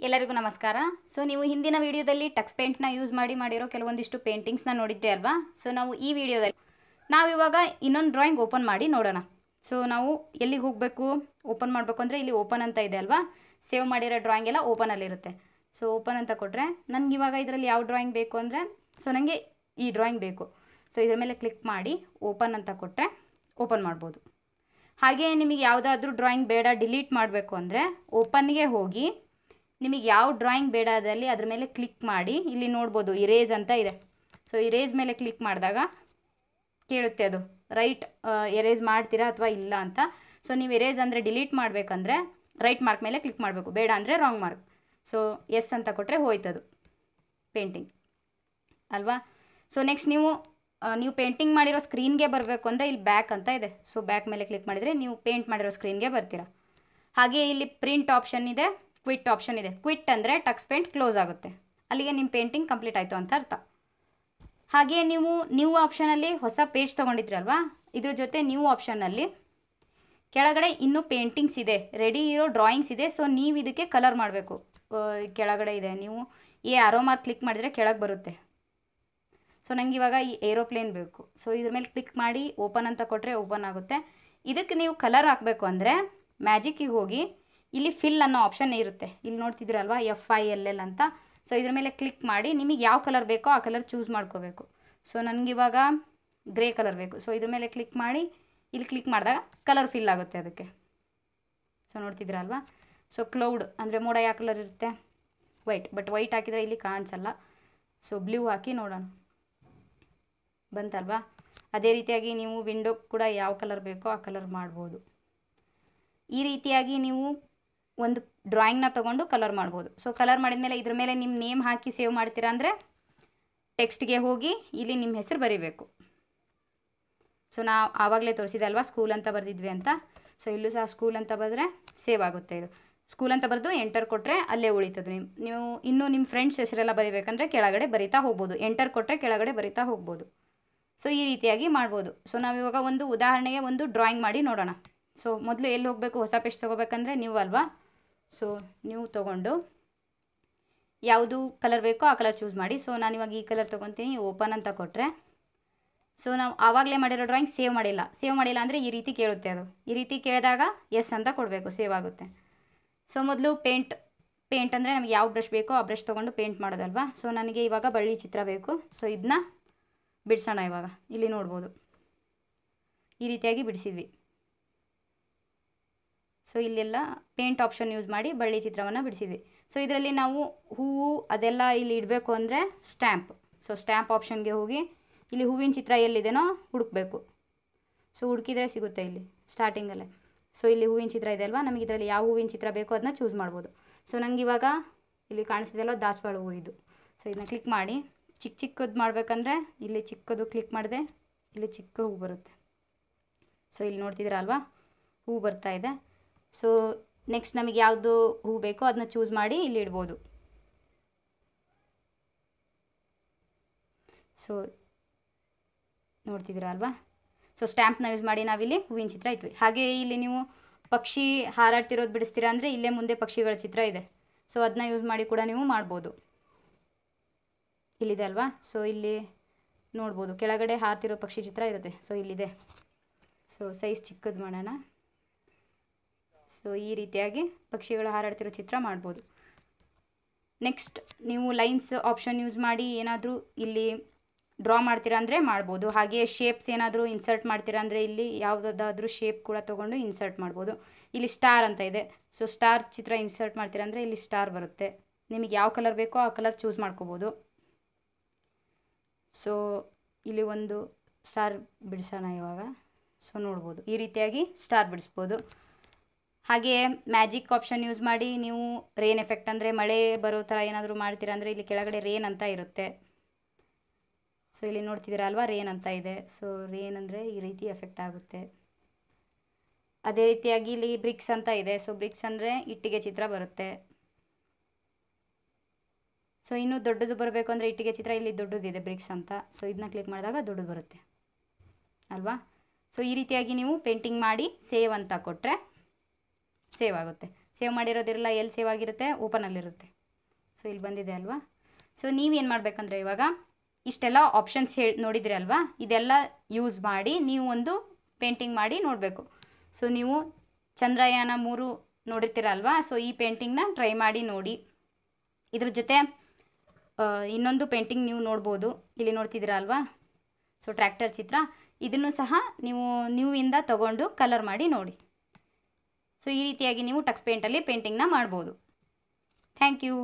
ಎಲ್ಲರಿಗೂ ನಮಸ್ಕಾರ. ಸೊ ನೀವು ಹಿಂದಿನ ವಿಡಿಯೋದಲ್ಲಿ ಟಕ್ಸ್ ಪೇಂಟ್ನ ಯೂಸ್ ಮಾಡಿರೋ ಕೆಲವೊಂದಿಷ್ಟು ಪೇಂಟಿಂಗ್ಸ್ನ ನೋಡಿದ್ರಿ ಅಲ್ವಾ. ಸೊ ನಾವು ಈ ವಿಡಿಯೋದಲ್ಲಿ ನಾವಿವಾಗ ಇನ್ನೊಂದು ಡ್ರಾಯಿಂಗ್ ಓಪನ್ ಮಾಡಿ ನೋಡೋಣ. ಸೊ ನಾವು ಎಲ್ಲಿಗೆ ಹೋಗಬೇಕು, ಓಪನ್ ಮಾಡಬೇಕು ಅಂದರೆ ಇಲ್ಲಿ ಓಪನ್ ಅಂತ ಇದೆ ಅಲ್ವಾ. ಸೇವ್ ಮಾಡಿರೋ ಡ್ರಾಯಿಂಗ್ ಎಲ್ಲ ಓಪನಲ್ಲಿರುತ್ತೆ. ಸೊ ಓಪನ್ ಅಂತ ಕೊಟ್ಟರೆ ನನಗೆ ಇವಾಗ ಇದರಲ್ಲಿ ಯಾವ ಡ್ರಾಯಿಂಗ್ ಬೇಕು ಅಂದರೆ ನನಗೆ ಈ ಡ್ರಾಯಿಂಗ್ ಬೇಕು. ಸೊ ಇದ್ರ ಮೇಲೆ ಕ್ಲಿಕ್ ಮಾಡಿ ಓಪನ್ ಅಂತ ಕೊಟ್ಟರೆ ಓಪನ್ ಮಾಡ್ಬೋದು. ಹಾಗೆ ನಿಮಗೆ ಯಾವುದಾದ್ರೂ ಡ್ರಾಯಿಂಗ್ ಬೇಡ, ಡಿಲೀಟ್ ಮಾಡಬೇಕು ಅಂದರೆ ಓಪನ್ಗೆ ಹೋಗಿ ನಿಮಗೆ ಯಾವ ಡ್ರಾಯಿಂಗ್ ಬೇಡ ಅದರಲ್ಲಿ ಅದ್ರ ಮೇಲೆ ಕ್ಲಿಕ್ ಮಾಡಿ ಇಲ್ಲಿ ನೋಡ್ಬೋದು ಇರೇಸ್ ಅಂತ ಇದೆ. ಸೊ ಇರೇಸ್ ಮೇಲೆ ಕ್ಲಿಕ್ ಮಾಡಿದಾಗ ಕೇಳುತ್ತೆ ಅದು ರೈಟ್ ಎರೇಸ್ ಮಾಡ್ತೀರಾ ಅಥವಾ ಇಲ್ಲ ಅಂತ. ಸೊ ನೀವು ಎರೇಸ್ ಅಂದರೆ ಡಿಲೀಟ್ ಮಾಡಬೇಕಂದ್ರೆ ರೈಟ್ ಮಾರ್ಕ್ ಮೇಲೆ ಕ್ಲಿಕ್ ಮಾಡಬೇಕು, ಬೇಡ ಅಂದರೆ ರಾಂಗ್ ಮಾರ್ಕ್. ಸೊ ಎಸ್ ಅಂತ ಕೊಟ್ಟರೆ ಹೋಯ್ತದು ಪೇಂಟಿಂಗ್ ಅಲ್ವಾ. ಸೊ ನೆಕ್ಸ್ಟ್ ನೀವು ಪೇಂಟಿಂಗ್ ಮಾಡಿರೋ ಸ್ಕ್ರೀನ್ಗೆ ಬರಬೇಕು ಅಂದರೆ ಇಲ್ಲಿ ಬ್ಯಾಕ್ ಅಂತ ಇದೆ. ಸೊ ಬ್ಯಾಕ್ ಮೇಲೆ ಕ್ಲಿಕ್ ಮಾಡಿದರೆ ನೀವು ಪೇಂಟ್ ಮಾಡಿರೋ ಸ್ಕ್ರೀನ್ಗೆ ಬರ್ತೀರಾ. ಹಾಗೆ ಇಲ್ಲಿ ಪ್ರಿಂಟ್ ಆಪ್ಷನ್ ಇದೆ, ಕ್ವಿಟ್ ಆಪ್ಷನ್ ಇದೆ. ಕ್ವಿಟ್ ಅಂದರೆ ಟಕ್ಸ್ ಪೇಂಟ್ ಕ್ಲೋಸ್ ಆಗುತ್ತೆ, ಅಲ್ಲಿಗೆ ನಿಮ್ಮ ಪೇಂಟಿಂಗ್ ಕಂಪ್ಲೀಟ್ ಆಯಿತು ಅಂತ ಅರ್ಥ. ಹಾಗೆ ನೀವು ನ್ಯೂ ಆಪ್ಷನಲ್ಲಿ ಹೊಸ ಪೇಜ್ ತೊಗೊಂಡಿದ್ರಲ್ವಾ, ಇದ್ರ ಜೊತೆ ನ್ಯೂ ಆಪ್ಷನ್ನಲ್ಲಿ ಕೆಳಗಡೆ ಇನ್ನೂ ಪೇಂಟಿಂಗ್ಸ್ ಇದೆ, ರೆಡಿ ಇರೋ ಡ್ರಾಯಿಂಗ್ಸ್ ಇದೆ. ಸೊ ನೀವು ಇದಕ್ಕೆ ಕಲರ್ ಮಾಡಬೇಕು. ಕೆಳಗಡೆ ಇದೆ, ನೀವು ಈ ಆರೋ ಮಾರ್ಕ್ ಕ್ಲಿಕ್ ಮಾಡಿದರೆ ಕೆಳಗೆ ಬರುತ್ತೆ. ಸೊ ನನಗೆ ಇವಾಗ ಈ ಏರೋಪ್ಲೇನ್ ಬೇಕು. ಸೊ ಇದ್ರ ಮೇಲೆ ಕ್ಲಿಕ್ ಮಾಡಿ ಓಪನ್ ಅಂತ ಕೊಟ್ಟರೆ ಓಪನ್ ಆಗುತ್ತೆ. ಇದಕ್ಕೆ ನೀವು ಕಲರ್ ಹಾಕಬೇಕು ಅಂದರೆ ಮ್ಯಾಜಿಕ್ಕಿಗೆ ಹೋಗಿ ಇಲ್ಲಿ ಫಿಲ್ ಅನ್ನೋ ಆಪ್ಷನ್ ಇರುತ್ತೆ, ಇಲ್ಲಿ ನೋಡ್ತಿದ್ದೀರಲ್ವಾ FILL ಅಂತ. ಸೊ ಇದ್ರ ಮೇಲೆ ಕ್ಲಿಕ್ ಮಾಡಿ ನಿಮಗೆ ಯಾವ ಕಲರ್ ಬೇಕೋ ಆ ಕಲರ್ ಚೂಸ್ ಮಾಡ್ಕೋಬೇಕು. ಸೊ ನನಗಿವಾಗ ಗ್ರೇ ಕಲರ್ ಬೇಕು. ಸೊ ಇದ್ರ ಮೇಲೆ ಕ್ಲಿಕ್ ಮಾಡಿ ಇಲ್ಲಿ ಕ್ಲಿಕ್ ಮಾಡಿದಾಗ ಕಲರ್ ಫಿಲ್ ಆಗುತ್ತೆ ಅದಕ್ಕೆ. ಸೊ ನೋಡ್ತಿದ್ದೀರಲ್ವಾ. ಸೊ ಕ್ಲೌಡ್ ಅಂದರೆ ಮೋಡ ಯಾವ ಕಲರ್ ಇರುತ್ತೆ, ವೈಟ್. ಬಟ್ ವೈಟ್ ಹಾಕಿದರೆ ಇಲ್ಲಿ ಕಾಣಿಸಲ್ಲ. ಸೊ ಬ್ಲೂ ಹಾಕಿ ನೋಡೋಣ, ಬಂತಲ್ವಾ. ಅದೇ ರೀತಿಯಾಗಿ ನೀವು ವಿಂಡೋ ಕೂಡ ಯಾವ ಕಲರ್ ಬೇಕೋ ಆ ಕಲರ್ ಮಾಡ್ಬೋದು. ಈ ರೀತಿಯಾಗಿ ನೀವು ಒಂದು ಡ್ರಾಯಿಂಗ್ನ ತೊಗೊಂಡು ಕಲರ್ ಮಾಡ್ಬೋದು. ಸೊ ಕಲರ್ ಮಾಡಿದ್ಮೇಲೆ ಇದ್ರ ಮೇಲೆ ನಿಮ್ಮ ನೇಮ್ ಹಾಕಿ ಸೇವ್ ಮಾಡ್ತೀರಾ ಅಂದರೆ ಟೆಕ್ಸ್ಟ್ಗೆ ಹೋಗಿ ಇಲ್ಲಿ ನಿಮ್ಮ ಹೆಸರು ಬರೀಬೇಕು. ಸೊ ನಾವು ಆವಾಗಲೇ ತೋರಿಸಿದೆ ಅಲ್ವಾ ಸ್ಕೂಲ್ ಅಂತ ಬರೆದಿದ್ವಿ ಅಂತ. ಸೊ ಇಲ್ಲೂ ಸಹ ಸ್ಕೂಲ್ ಅಂತ ಬರೆದ್ರೆ ಸೇವ್ ಆಗುತ್ತೆ. ಇದು ಸ್ಕೂಲ್ ಅಂತ ಬರೆದು ಎಂಟರ್ ಕೊಟ್ಟರೆ ಅಲ್ಲೇ ಉಳಿತದೆ. ನೀವು ಇನ್ನೂ ನಿಮ್ಮ ಫ್ರೆಂಡ್ಸ್ ಹೆಸರೆಲ್ಲ ಬರೀಬೇಕಂದ್ರೆ ಕೆಳಗಡೆ ಬರಿತಾ ಹೋಗ್ಬೋದು, ಎಂಟರ್ ಕೊಟ್ಟರೆ ಕೆಳಗಡೆ ಬರಿತಾ ಹೋಗ್ಬೋದು. ಸೊ ಈ ರೀತಿಯಾಗಿ ಮಾಡ್ಬೋದು. ಸೊ ನಾವಿವಾಗ ಒಂದು ಉದಾಹರಣೆಗೆ ಒಂದು ಡ್ರಾಯಿಂಗ್ ಮಾಡಿ ನೋಡೋಣ. ಸೊ ಮೊದಲು ಎಲ್ಲಿ ಹೋಗಬೇಕು, ಹೊಸ ಪೇಜ್ ತೊಗೋಬೇಕಂದ್ರೆ ನೀವು ಅಲ್ವಾ. ಸೊ ನೀವು ತೊಗೊಂಡು ಯಾವುದು ಕಲರ್ ಬೇಕೋ ಆ ಕಲರ್ ಚೂಸ್ ಮಾಡಿ. ಸೊ ನಾನಿವಾಗ ಈ ಕಲರ್ ತೊಗೊತೀನಿ, ಓಪನ್ ಅಂತ ಕೊಟ್ಟರೆ ಸೊ ನಾವು ಆವಾಗಲೇ ಮಾಡಿರೋ ಡ್ರಾಯಿಂಗ್ ಸೇವ್ ಮಾಡಿಲ್ಲ ಅಂದರೆ ಈ ರೀತಿ ಕೇಳುತ್ತೆ. ಅದು ಈ ರೀತಿ ಕೇಳಿದಾಗ ಎಸ್ ಅಂತ ಕೊಡಬೇಕು, ಸೇವ್ ಆಗುತ್ತೆ. ಸೊ ಮೊದಲು ಪೇಂಟ್ ಅಂದರೆ ನಮಗೆ ಯಾವ ಬ್ರಷ್ ಬೇಕೋ ಆ ಬ್ರಷ್ ತೊಗೊಂಡು ಪೇಂಟ್ ಮಾಡೋದಲ್ವಾ. ಸೊ ನನಗೆ ಇವಾಗ ಬಳ್ಳಿ ಚಿತ್ರ ಬೇಕು. ಸೊ ಇದನ್ನ ಬಿಡಿಸೋಣ. ಇವಾಗ ಇಲ್ಲಿ ನೋಡ್ಬೋದು ಈ ರೀತಿಯಾಗಿ ಬಿಡಿಸಿದ್ವಿ. ಸೊ ಇಲ್ಲೆಲ್ಲ ಪೇಂಟ್ ಆಪ್ಷನ್ ಯೂಸ್ ಮಾಡಿ ಬಳ್ಳಿ ಚಿತ್ರವನ್ನು ಬಿಡಿಸಿದ್ವಿ. ಸೊ ಇದರಲ್ಲಿ ನಾವು ಹೂವು ಅದೆಲ್ಲ ಇಲ್ಲಿ ಇಡಬೇಕು ಅಂದರೆ ಸ್ಟ್ಯಾಂಪ್. ಸೊ ಸ್ಟ್ಯಾಂಪ್ ಆಪ್ಷನ್ಗೆ ಹೋಗಿ ಇಲ್ಲಿ ಹೂವಿನ ಚಿತ್ರ ಎಲ್ಲಿದೆನೋ ಹುಡುಕಬೇಕು. ಸೊ ಹುಡುಕಿದ್ರೆ ಸಿಗುತ್ತೆ ಇಲ್ಲಿ ಸ್ಟಾರ್ಟಿಂಗಲ್ಲೇ. ಸೊ ಇಲ್ಲಿ ಹೂವಿನ ಚಿತ್ರ ಇದೆ ಅಲ್ವಾ, ನಮಗೆ ಇದರಲ್ಲಿ ಯಾವ ಹೂವಿನ ಚಿತ್ರ ಬೇಕೋ ಅದನ್ನ ಚೂಸ್ ಮಾಡ್ಬೋದು. ಸೊ ನನಗೆ ಇವಾಗ ಇಲ್ಲಿ ಕಾಣಿಸ್ತಿದೆಯಲ್ಲ ದಾಸವಾಳ ಹೂವು ಇದು. ಸೊ ಇದನ್ನ ಕ್ಲಿಕ್ ಮಾಡಿ ಚಿಕ್ಕದು ಮಾಡಬೇಕಂದ್ರೆ ಇಲ್ಲಿ ಚಿಕ್ಕದು ಕ್ಲಿಕ್ ಮಾಡಿದೆ, ಇಲ್ಲಿ ಚಿಕ್ಕ ಹೂ ಬರುತ್ತೆ. ಸೊ ಇಲ್ಲಿ ನೋಡ್ತಿದ್ದೀರಾ ಅಲ್ವಾ, ಹೂ ಬರ್ತಾ ಇದೆ. ಸೊ ನೆಕ್ಸ್ಟ್ ನಮಗೆ ಯಾವುದು ಹೂ ಬೇಕೋ ಅದನ್ನ ಚೂಸ್ ಮಾಡಿ ಇಲ್ಲಿ ಇಡ್ಬೋದು. ಸೊ ನೋಡ್ತಿದ್ದೀರಾ ಅಲ್ವಾ. ಸೊ ಸ್ಟ್ಯಾಂಪ್ನ ಯೂಸ್ ಮಾಡಿ ನಾವಿಲ್ಲಿ ಹೂವಿನ ಚಿತ್ರ ಇಟ್ವಿ. ಹಾಗೆ ಇಲ್ಲಿ ನೀವು ಪಕ್ಷಿ ಹಾರಾಡ್ತಿರೋದು ಬಿಡಿಸ್ತೀರಾ ಅಂದರೆ ಇಲ್ಲೇ ಮುಂದೆ ಪಕ್ಷಿಗಳ ಚಿತ್ರ ಇದೆ. ಸೊ ಅದನ್ನ ಯೂಸ್ ಮಾಡಿ ಕೂಡ ನೀವು ಮಾಡ್ಬೋದು. ಇಲ್ಲಿದೆ ಅಲ್ವಾ. ಸೊ ಇಲ್ಲಿ ನೋಡ್ಬೋದು ಕೆಳಗಡೆ ಹಾರ್ತಿರೋ ಪಕ್ಷಿ ಚಿತ್ರ ಇರುತ್ತೆ. ಸೊ ಇಲ್ಲಿದೆ. ಸೊ ಸೈಜ್ ಚಿಕ್ಕದು ಮಾಡೋಣ. ಸೊ ಈ ರೀತಿಯಾಗಿ ಪಕ್ಷಿಗಳು ಹಾರಾಡ್ತಿರೋ ಚಿತ್ರ ಮಾಡ್ಬೋದು. ನೆಕ್ಸ್ಟ್ ನೀವು ಲೈನ್ಸ್ ಆಪ್ಷನ್ ಯೂಸ್ ಮಾಡಿ ಏನಾದರೂ ಇಲ್ಲಿ ಡ್ರಾ ಮಾಡ್ತೀರಾ ಅಂದರೆ ಮಾಡ್ಬೋದು. ಹಾಗೆ ಶೇಪ್ಸ್ ಏನಾದರೂ ಇನ್ಸರ್ಟ್ ಮಾಡ್ತೀರಾ ಅಂದರೆ ಇಲ್ಲಿ ಯಾವುದಾದ್ರೂ ಶೇಪ್ ಕೂಡ ತೊಗೊಂಡು ಇನ್ಸರ್ಟ್ ಮಾಡ್ಬೋದು. ಇಲ್ಲಿ ಸ್ಟಾರ್ ಅಂತ ಇದೆ. ಸೊ ಸ್ಟಾರ್ ಚಿತ್ರ ಇನ್ಸರ್ಟ್ ಮಾಡ್ತೀರಾ ಅಂದರೆ ಇಲ್ಲಿ ಸ್ಟಾರ್ ಬರುತ್ತೆ. ನಿಮಗೆ ಯಾವ ಕಲರ್ ಬೇಕೋ ಆ ಕಲರ್ ಚೂಸ್ ಮಾಡ್ಕೋಬೋದು. ಸೊ ಇಲ್ಲಿ ಒಂದು ಸ್ಟಾರ್ ಬಿಡಿಸೋಣ ಇವಾಗ. ಸೊ ನೋಡ್ಬೋದು ಈ ರೀತಿಯಾಗಿ ಸ್ಟಾರ್ ಬಿಡಿಸ್ಬೋದು. ಹಾಗೆ ಮ್ಯಾಜಿಕ್ ಆಪ್ಷನ್ ಯೂಸ್ ಮಾಡಿ ನೀವು ರೇನ್ ಎಫೆಕ್ಟ್ ಅಂದರೆ ಮಳೆ ಬರೋ ಥರ ಏನಾದರೂ ಮಾಡ್ತೀರಾ ಅಂದರೆ ಇಲ್ಲಿ ಕೆಳಗಡೆ ರೇನ್ ಅಂತ ಇರುತ್ತೆ. ಸೊ ಇಲ್ಲಿ ನೋಡ್ತಿದ್ದೀರಾ ಅಲ್ವಾ, ರೇನ್ ಅಂತ ಇದೆ. ಸೊ ರೇನ್ ಅಂದರೆ ಈ ರೀತಿ ಎಫೆಕ್ಟ್ ಆಗುತ್ತೆ. ಅದೇ ರೀತಿಯಾಗಿ ಇಲ್ಲಿ ಬ್ರಿಕ್ಸ್ ಅಂತ ಇದೆ. ಸೊ ಬ್ರಿಕ್ಸ್ ಅಂದರೆ ಇಟ್ಟಿಗೆ ಚಿತ್ರ ಬರುತ್ತೆ. ಸೊ ಇನ್ನೂ ದೊಡ್ಡದು ಬರಬೇಕು ಅಂದರೆ ಇಟ್ಟಿಗೆ ಚಿತ್ರ ಇಲ್ಲಿ ದೊಡ್ಡದಿದೆ ಬ್ರಿಕ್ಸ್ ಅಂತ. ಸೊ ಇದನ್ನ ಕ್ಲಿಕ್ ಮಾಡಿದಾಗ ದೊಡ್ಡದು ಬರುತ್ತೆ ಅಲ್ವಾ. ಸೊ ಈ ರೀತಿಯಾಗಿ ನೀವು ಪೇಂಟಿಂಗ್ ಮಾಡಿ ಸೇವ್ ಅಂತ ಕೊಟ್ಟರೆ ಸೇವ್ ಆಗುತ್ತೆ. ಸೇವ್ ಮಾಡಿರೋದಿರಲ್ಲ, ಎಲ್ಲಿ ಸೇವ್ ಆಗಿರುತ್ತೆ, ಓಪನಲ್ಲಿರುತ್ತೆ. ಸೊ ಇಲ್ಲಿ ಬಂದಿದೆ ಅಲ್ವಾ. ಸೊ ನೀವೇನು ಮಾಡಬೇಕಂದ್ರೆ ಇವಾಗ ಇಷ್ಟೆಲ್ಲ ಆಪ್ಷನ್ಸ್ ನೋಡಿದ್ರಿ ಅಲ್ವಾ, ಇದೆಲ್ಲ ಯೂಸ್ ಮಾಡಿ ನೀವು ಒಂದು ಪೇಂಟಿಂಗ್ ಮಾಡಿ ನೋಡಬೇಕು. ಸೊ ನೀವು ಚಂದ್ರಯಾನ-3 ನೋಡಿರ್ತೀರ ಅಲ್ವಾ. ಸೊ ಈ ಪೇಂಟಿಂಗ್ನ ಟ್ರೈ ಮಾಡಿ ನೋಡಿ. ಇದ್ರ ಜೊತೆ ಇನ್ನೊಂದು ಪೇಂಟಿಂಗ್ ನೀವು ನೋಡ್ಬೋದು, ಇಲ್ಲಿ ನೋಡ್ತಿದ್ದೀರಾ ಅಲ್ವಾ. ಸೊ ಟ್ರ್ಯಾಕ್ಟರ್ ಚಿತ್ರ, ಇದನ್ನು ಸಹ ನೀವಿಂದ ತಗೊಂಡು ಕಲರ್ ಮಾಡಿ ನೋಡಿ. ಸೊ ಈ ರೀತಿಯಾಗಿ ನೀವು ಟಕ್ಸ್ ಪೇಂಟಲ್ಲಿ ಪೇಂಟಿಂಗ್ನ ಮಾಡ್ಬೋದು. Thank you.